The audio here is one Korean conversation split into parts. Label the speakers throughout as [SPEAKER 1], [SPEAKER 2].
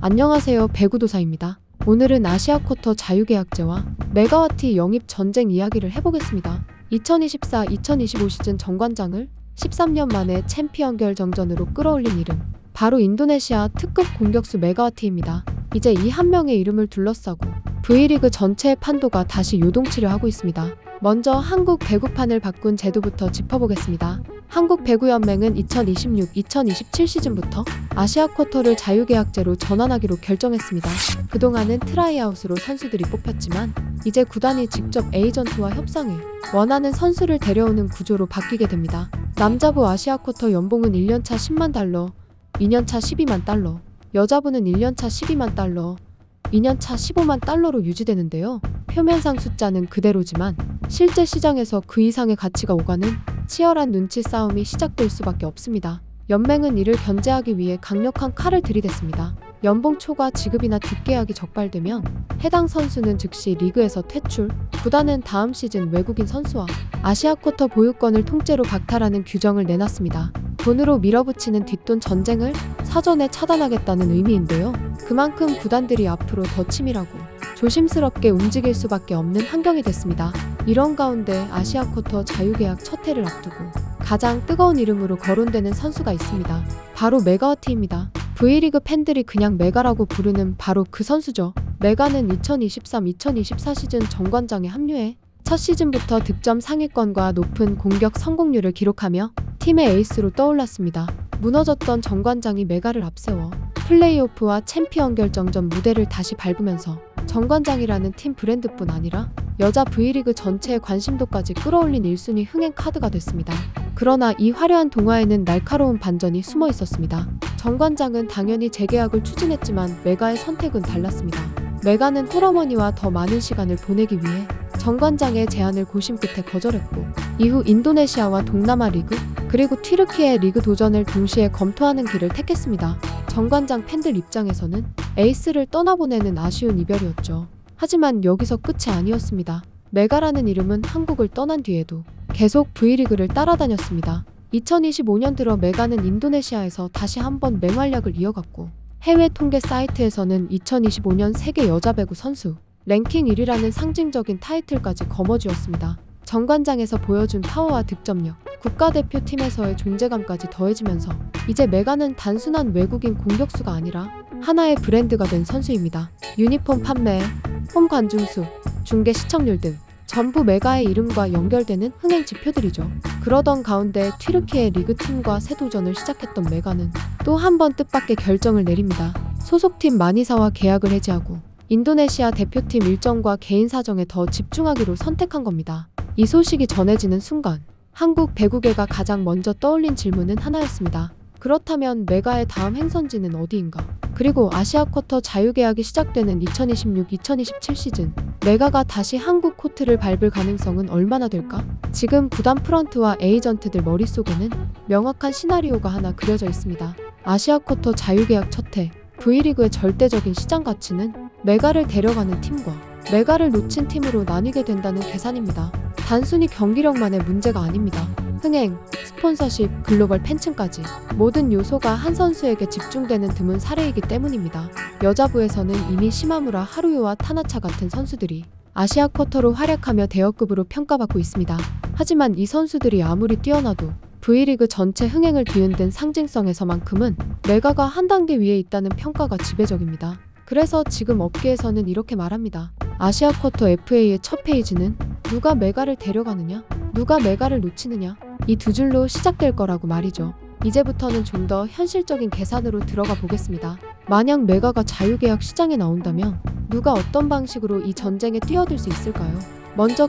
[SPEAKER 1] 안녕하세요. 배구도사입니다. 오늘은 아시아쿼터 자유계약제와 메가와티 영입 전쟁 이야기를 해보겠습니다. 2024-2025 시즌 정관장을 13년 만에 챔피언 결정전으로 끌어올린 이름, 바로 인도네시아 특급 공격수 메가와티입니다. 이제 이 한 명의 이름을 둘러싸고 V리그 전체의 판도가 다시 요동치려 하고 있습니다. 먼저 한국 배구판을 바꾼 제도부터 짚어보겠습니다. 한국배구연맹은 2026-2027 시즌부터 아시아쿼터를 자유계약제로 전환하기로 결정했습니다. 그동안은 트라이아웃으로 선수들이 뽑혔지만 이제 구단이 직접 에이전트와 협상해 원하는 선수를 데려오는 구조로 바뀌게 됩니다. 남자부 아시아쿼터 연봉은 1년차 10만 달러, 2년차 12만 달러, 여자부는 1년차 12만 달러, 2년차 15만 달러로 유지되는데요. 표면상 숫자는 그대로지만 실제 시장에서 그 이상의 가치가 오가는 치열한 눈치 싸움이 시작될 수밖에 없습니다. 연맹은 이를 견제하기 위해 강력한 칼을 들이댔습니다. 연봉 초과 지급이나 뒷계약이 적발되면 해당 선수는 즉시 리그에서 퇴출, 구단은 다음 시즌 외국인 선수와 아시아쿼터 보유권을 통째로 박탈하는 규정을 내놨습니다. 돈으로 밀어붙이는 뒷돈 전쟁을 사전에 차단하겠다는 의미인데요. 그만큼 구단들이 앞으로 더 치밀하고 조심스럽게 움직일 수밖에 없는 환경이 됐습니다. 이런 가운데 아시아쿼터 자유계약 첫 해를 앞두고 가장 뜨거운 이름으로 거론되는 선수가 있습니다. 바로 메가와티입니다. V리그 팬들이 그냥 메가라고 부르는 바로 그 선수죠. 메가는 2023-2024 시즌 정관장에 합류해 첫 시즌부터 득점 상위권과 높은 공격 성공률을 기록하며 팀의 에이스로 떠올랐습니다. 무너졌던 정관장이 메가를 앞세워 플레이오프와 챔피언 결정전 무대를 다시 밟으면서 정관장이라는 팀 브랜드뿐 아니라 여자 V리그 전체의 관심도까지 끌어올린 1순위 흥행 카드가 됐습니다. 그러나 이 화려한 동화에는 날카로운 반전이 숨어 있었습니다. 정관장은 당연히 재계약을 추진했지만 메가의 선택은 달랐습니다. 메가는 홀어머니와 더 많은 시간을 보내기 위해 정관장의 제안을 고심 끝에 거절했고 이후 인도네시아와 동남아 리그 그리고 튀르키예 리그 도전을 동시에 검토하는 길을 택했습니다. 정관장 팬들 입장에서는 에이스를 떠나보내는 아쉬운 이별이었죠. 하지만 여기서 끝이 아니었습니다. 메가라는 이름은 한국을 떠난 뒤에도 계속 V리그를 따라다녔습니다. 2025년 들어 메가는 인도네시아에서 다시 한번 맹활약을 이어갔고 해외 통계 사이트에서는 2025년 세계 여자 배구 선수 랭킹 1위라는 상징적인 타이틀까지 거머쥐었습니다. 정관장에서 보여준 파워와 득점력, 국가대표팀에서의 존재감까지 더해지면서 이제 메가는 단순한 외국인 공격수가 아니라 하나의 브랜드가 된 선수입니다. 유니폼 판매, 홈 관중수, 중계 시청률 등 전부 메가의 이름과 연결되는 흥행 지표들이죠. 그러던 가운데 튀르키예 리그팀과 새 도전을 시작했던 메가는 또 한 번 뜻밖의 결정을 내립니다. 소속팀 마니사와 계약을 해지하고 인도네시아 대표팀 일정과 개인 사정에 더 집중하기로 선택한 겁니다. 이 소식이 전해지는 순간 한국 배구계가 가장 먼저 떠올린 질문은 하나였습니다. 그렇다면 메가의 다음 행선지는 어디인가? 그리고 아시아쿼터 자유계약이 시작되는 2026-2027 시즌 메가가 다시 한국 코트를 밟을 가능성은 얼마나 될까? 지금 구단 프런트와 에이전트들 머릿속에는 명확한 시나리오가 하나 그려져 있습니다. 아시아쿼터 자유계약 첫 해 V리그의 절대적인 시장 가치는 메가를 데려가는 팀과 메가를 놓친 팀으로 나뉘게 된다는 계산입니다. 단순히 경기력만의 문제가 아닙니다. 흥행, 스폰서십, 글로벌 팬층까지 모든 요소가 한 선수에게 집중되는 드문 사례이기 때문입니다. 여자부에서는 이미 시마무라 하루유와 타나차 같은 선수들이 아시아쿼터로 활약하며 대여급으로 평가받고 있습니다. 하지만 이 선수들이 아무리 뛰어나도 V리그 전체 흥행을 뒤흔든 상징성에서만큼은 메가가 한 단계 위에 있다는 평가가 지배적입니다. 그래서 지금 업계에서는 이렇게 말합니다. 아시아쿼터 FA의 첫 페이지는 누가 메가를 데려가느냐, 누가 메가를 놓치느냐 이 두 줄로 시작될 거라고 말이죠. 이제부터는 좀 더 현실적인 계산으로 들어가 보겠습니다. 만약 메가가 자유계약 시장에 나온다면 누가 어떤 방식으로 이 전쟁에 뛰어들 수 있을까요?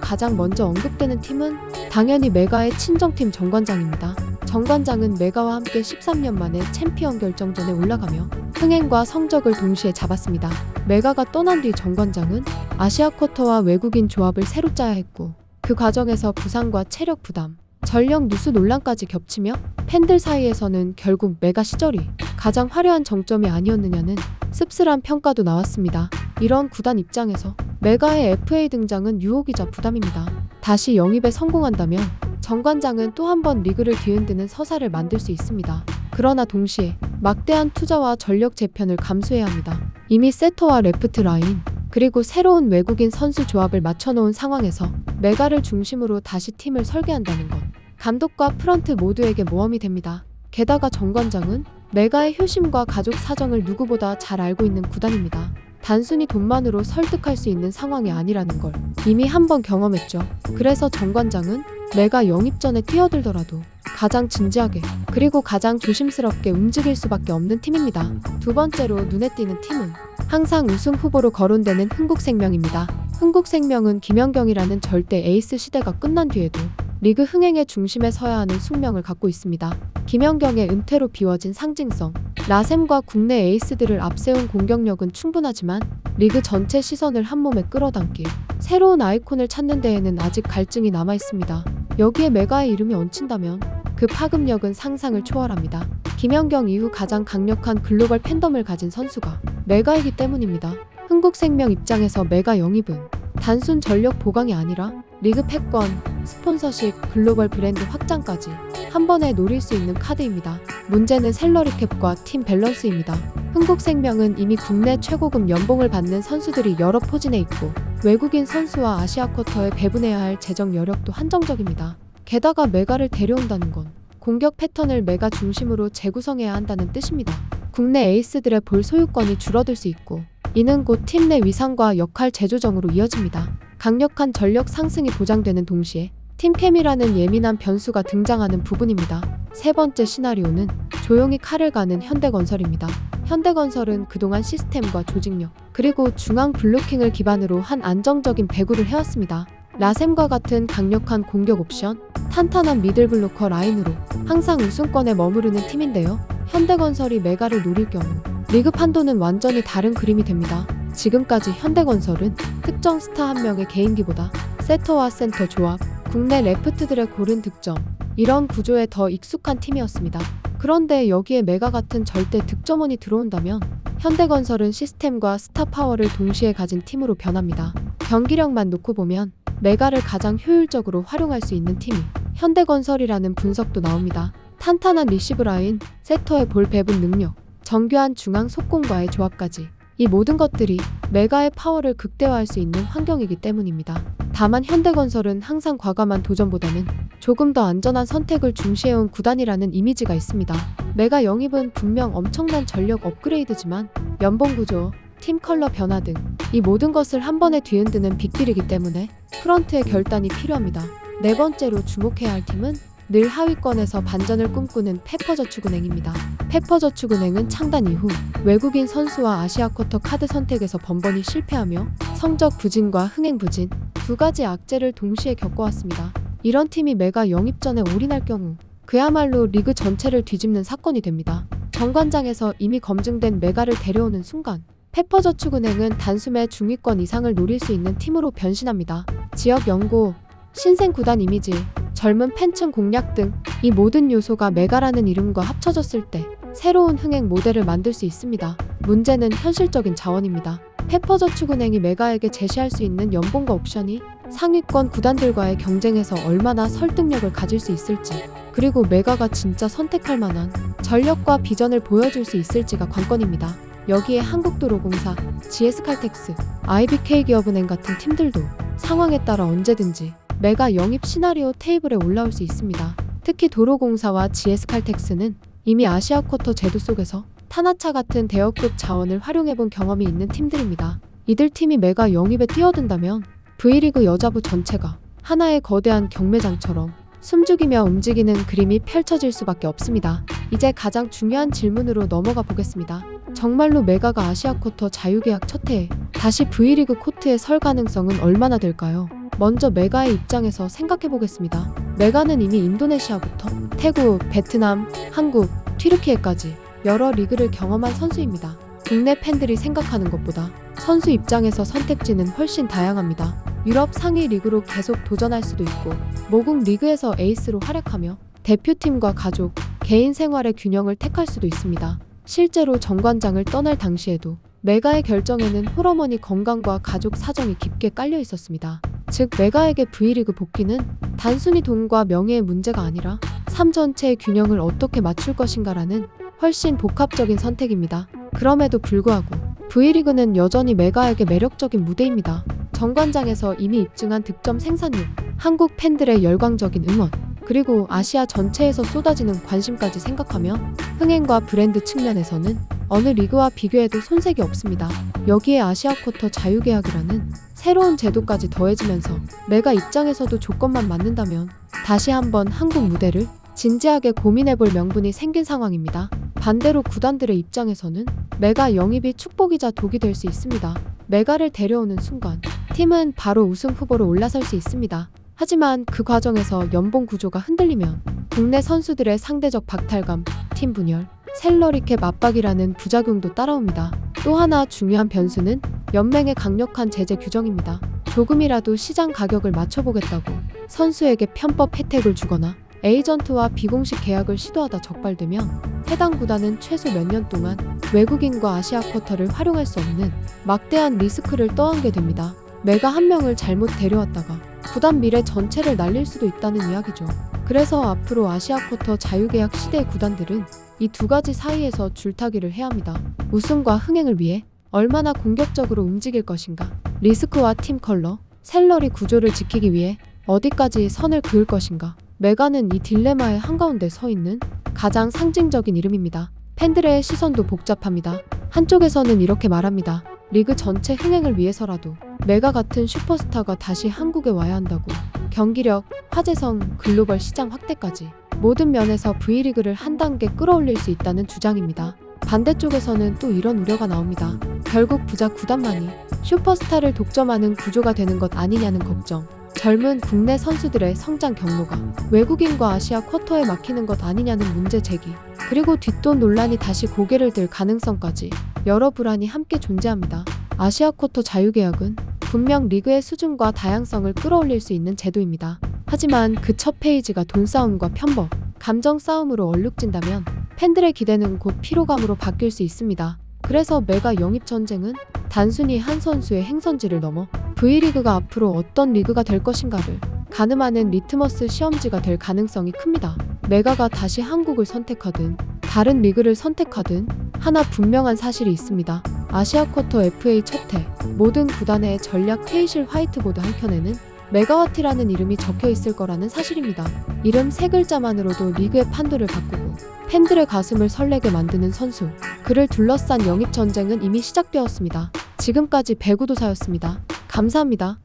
[SPEAKER 1] 가장 먼저 언급되는 팀은 당연히 메가의 친정팀 정관장입니다. 정관장은 메가와 함께 13년 만에 챔피언 결정전에 올라가며 흥행과 성적을 동시에 잡았습니다. 메가가 떠난 뒤 정관장은 아시아쿼터와 외국인 조합을 새로 짜야 했고 그 과정에서 부상과 체력 부담, 전력 누수 논란까지 겹치며 팬들 사이에서는 결국 메가 시절이 가장 화려한 정점이 아니었느냐는 씁쓸한 평가도 나왔습니다. 이런 구단 입장에서 메가의 FA 등장은 유혹이자 부담입니다. 다시 영입에 성공한다면 정관장은 또 한 번 리그를 뒤흔드는 서사를 만들 수 있습니다. 그러나 동시에 막대한 투자와 전력 재편을 감수해야 합니다. 이미 세터와 레프트 라인, 그리고 새로운 외국인 선수 조합을 맞춰놓은 상황에서 메가를 중심으로 다시 팀을 설계한다는 것, 감독과 프런트 모두에게 모험이 됩니다. 게다가 정관장은 메가의 효심과 가족 사정을 누구보다 잘 알고 있는 구단입니다. 단순히 돈만으로 설득할 수 있는 상황이 아니라는 걸 이미 한번 경험했죠. 그래서 정관장은 메가 영입 전에 뛰어들더라도 가장 진지하게 그리고 가장 조심스럽게 움직일 수밖에 없는 팀입니다. 두 번째로 눈에 띄는 팀은 항상 우승 후보로 거론되는 흥국생명입니다. 흥국생명은 김연경이라는 절대 에이스 시대가 끝난 뒤에도 리그 흥행의 중심에 서야 하는 숙명을 갖고 있습니다. 김연경의 은퇴로 비워진 상징성, 라셈과 국내 에이스들을 앞세운 공격력은 충분하지만 리그 전체 시선을 한몸에 끌어당길 새로운 아이콘을 찾는 데에는 아직 갈증이 남아있습니다. 여기에 메가의 이름이 얹힌다면 그 파급력은 상상을 초월합니다. 김연경 이후 가장 강력한 글로벌 팬덤을 가진 선수가 메가이기 때문입니다. 흥국생명 입장에서 메가 영입은 단순 전력 보강이 아니라 리그 패권, 스폰서십, 글로벌 브랜드 확장까지 한 번에 노릴 수 있는 카드입니다. 문제는 샐러리 캡과 팀 밸런스입니다. 흥국생명은 이미 국내 최고급 연봉을 받는 선수들이 여러 포진에 있고 외국인 선수와 아시아 쿼터에 배분해야 할 재정 여력도 한정적입니다. 게다가 메가를 데려온다는 건 공격 패턴을 메가 중심으로 재구성해야 한다는 뜻입니다. 국내 에이스들의 볼 소유권이 줄어들 수 있고 이는 곧 팀 내 위상과 역할 재조정으로 이어집니다. 강력한 전력 상승이 보장되는 동시에 팀캠이라는 예민한 변수가 등장하는 부분입니다. 세 번째 시나리오는 조용히 칼을 가는 현대건설입니다. 현대건설은 그동안 시스템과 조직력, 그리고 중앙 블로킹을 기반으로 한 안정적인 배구를 해왔습니다. 라셈과 같은 강력한 공격 옵션, 탄탄한 미들 블로커 라인으로 항상 우승권에 머무르는 팀인데요. 현대건설이 메가를 노릴 경우 리그 판도는 완전히 다른 그림이 됩니다. 지금까지 현대건설은 특정 스타 한 명의 개인기보다 세터와 센터 조합, 국내 레프트들의 고른 득점, 이런 구조에 더 익숙한 팀이었습니다. 그런데 여기에 메가 같은 절대 득점원이 들어온다면 현대건설은 시스템과 스타 파워를 동시에 가진 팀으로 변합니다. 경기력만 놓고 보면 메가를 가장 효율적으로 활용할 수 있는 팀이 현대건설이라는 분석도 나옵니다. 탄탄한 리시브 라인, 세터의 볼 배분 능력, 정교한 중앙 속공과의 조합까지 이 모든 것들이 메가의 파워를 극대화할 수 있는 환경이기 때문입니다. 다만 현대건설은 항상 과감한 도전보다는 조금 더 안전한 선택을 중시해온 구단이라는 이미지가 있습니다. 메가 영입은 분명 엄청난 전력 업그레이드지만 연봉 구조, 팀 컬러 변화 등 이 모든 것을 한 번에 뒤흔드는 빅딜이기 때문에 프런트의 결단이 필요합니다. 네 번째로 주목해야 할 팀은 늘 하위권에서 반전을 꿈꾸는 페퍼저축은행입니다. 페퍼저축은행은 창단 이후 외국인 선수와 아시아 쿼터 카드 선택에서 번번이 실패하며 성적 부진과 흥행 부진 두 가지 악재를 동시에 겪어왔습니다. 이런 팀이 메가 영입전에 올인할 경우 그야말로 리그 전체를 뒤집는 사건이 됩니다. 정관장에서 이미 검증된 메가를 데려오는 순간 페퍼저축은행은 단숨에 중위권 이상을 노릴 수 있는 팀으로 변신합니다. 지역 연고, 신생 구단 이미지, 젊은 팬층 공략 등 이 모든 요소가 메가라는 이름과 합쳐졌을 때 새로운 흥행 모델을 만들 수 있습니다. 문제는 현실적인 자원입니다. 페퍼저축은행이 메가에게 제시할 수 있는 연봉과 옵션이 상위권 구단들과의 경쟁에서 얼마나 설득력을 가질 수 있을지, 그리고 메가가 진짜 선택할 만한 전력과 비전을 보여줄 수 있을지가 관건입니다. 여기에 한국도로공사, GS칼텍스, IBK기업은행 같은 팀들도 상황에 따라 언제든지 메가 영입 시나리오 테이블에 올라올 수 있습니다. 특히 도로공사와 GS칼텍스는 이미 아시아 쿼터 제도 속에서 타나차 같은 대여급 자원을 활용해본 경험이 있는 팀들입니다. 이들 팀이 메가 영입에 뛰어든다면 V리그 여자부 전체가 하나의 거대한 경매장처럼 숨죽이며 움직이는 그림이 펼쳐질 수밖에 없습니다. 이제 가장 중요한 질문으로 넘어가 보겠습니다. 정말로 메가가 아시아 쿼터 자유계약 첫 해에 다시 V리그 코트에 설 가능성은 얼마나 될까요? 먼저 메가의 입장에서 생각해 보겠습니다. 메가는 이미 인도네시아부터 태국, 베트남, 한국, 튀르키예까지 여러 리그를 경험한 선수입니다. 국내 팬들이 생각하는 것보다 선수 입장에서 선택지는 훨씬 다양합니다. 유럽 상위 리그로 계속 도전할 수도 있고 모국 리그에서 에이스로 활약하며 대표팀과 가족, 개인 생활의 균형을 택할 수도 있습니다. 실제로 정관장을 떠날 당시에도 메가의 결정에는 홀어머니 건강과 가족 사정이 깊게 깔려 있었습니다. 즉 메가에게 V리그 복귀는 단순히 돈과 명예의 문제가 아니라 삶 전체의 균형을 어떻게 맞출 것인가라는 훨씬 복합적인 선택입니다. 그럼에도 불구하고 V리그는 여전히 메가에게 매력적인 무대입니다. 정관장에서 이미 입증한 득점 생산율, 한국 팬들의 열광적인 응원, 그리고 아시아 전체에서 쏟아지는 관심까지 생각하면 흥행과 브랜드 측면에서는 어느 리그와 비교해도 손색이 없습니다. 여기에 아시아 쿼터 자유계약이라는 새로운 제도까지 더해지면서 메가 입장에서도 조건만 맞는다면 다시 한번 한국 무대를 진지하게 고민해볼 명분이 생긴 상황입니다. 반대로 구단들의 입장에서는 메가 영입이 축복이자 독이 될 수 있습니다. 메가를 데려오는 순간 팀은 바로 우승 후보로 올라설 수 있습니다. 하지만 그 과정에서 연봉 구조가 흔들리면 국내 선수들의 상대적 박탈감, 팀 분열, 셀러리캡 압박이라는 부작용도 따라옵니다. 또 하나 중요한 변수는 연맹의 강력한 제재 규정입니다. 조금이라도 시장 가격을 맞춰보겠다고 선수에게 편법 혜택을 주거나 에이전트와 비공식 계약을 시도하다 적발되면 해당 구단은 최소 몇 년 동안 외국인과 아시아 쿼터를 활용할 수 없는 막대한 리스크를 떠안게 됩니다. 메가 한 명을 잘못 데려왔다가 구단 미래 전체를 날릴 수도 있다는 이야기죠. 그래서 앞으로 아시아 쿼터 자유계약 시대의 구단들은 이 두 가지 사이에서 줄타기를 해야 합니다. 우승과 흥행을 위해 얼마나 공격적으로 움직일 것인가, 리스크와 팀 컬러, 샐러리 구조를 지키기 위해 어디까지 선을 그을 것인가. 메가는 이 딜레마의 한가운데 서 있는 가장 상징적인 이름입니다. 팬들의 시선도 복잡합니다. 한쪽에서는 이렇게 말합니다. 리그 전체 흥행을 위해서라도 메가 같은 슈퍼스타가 다시 한국에 와야 한다고. 경기력, 화제성, 글로벌 시장 확대까지 모든 면에서 V리그를 한 단계 끌어올릴 수 있다는 주장입니다. 반대쪽에서는 또 이런 우려가 나옵니다. 결국 부자 구단만이 슈퍼스타를 독점하는 구조가 되는 것 아니냐는 걱정. 젊은 국내 선수들의 성장 경로가 외국인과 아시아 쿼터에 막히는 것 아니냐는 문제 제기. 그리고 뒷돈 논란이 다시 고개를 들 가능성까지 여러 불안이 함께 존재합니다. 아시아 쿼터 자유계약은 분명 리그의 수준과 다양성을 끌어올릴 수 있는 제도입니다. 하지만 그 첫 페이지가 돈싸움과 편법, 감정 싸움으로 얼룩진다면 팬들의 기대는 곧 피로감으로 바뀔 수 있습니다. 그래서 메가 영입 전쟁은 단순히 한 선수의 행선지를 넘어 V리그가 앞으로 어떤 리그가 될 것인가를 가늠하는 리트머스 시험지가 될 가능성이 큽니다. 메가가 다시 한국을 선택하든 다른 리그를 선택하든 하나 분명한 사실이 있습니다. 아시아 쿼터 FA 첫 해 모든 구단의 전략 회의실 화이트보드 한켠에는 메가와티라는 이름이 적혀 있을 거라는 사실입니다. 이름 세 글자만으로도 리그의 판도를 바꾸고 팬들의 가슴을 설레게 만드는 선수. 그를 둘러싼 영입 전쟁은 이미 시작되었습니다. 지금까지 배구도사였습니다. 감사합니다.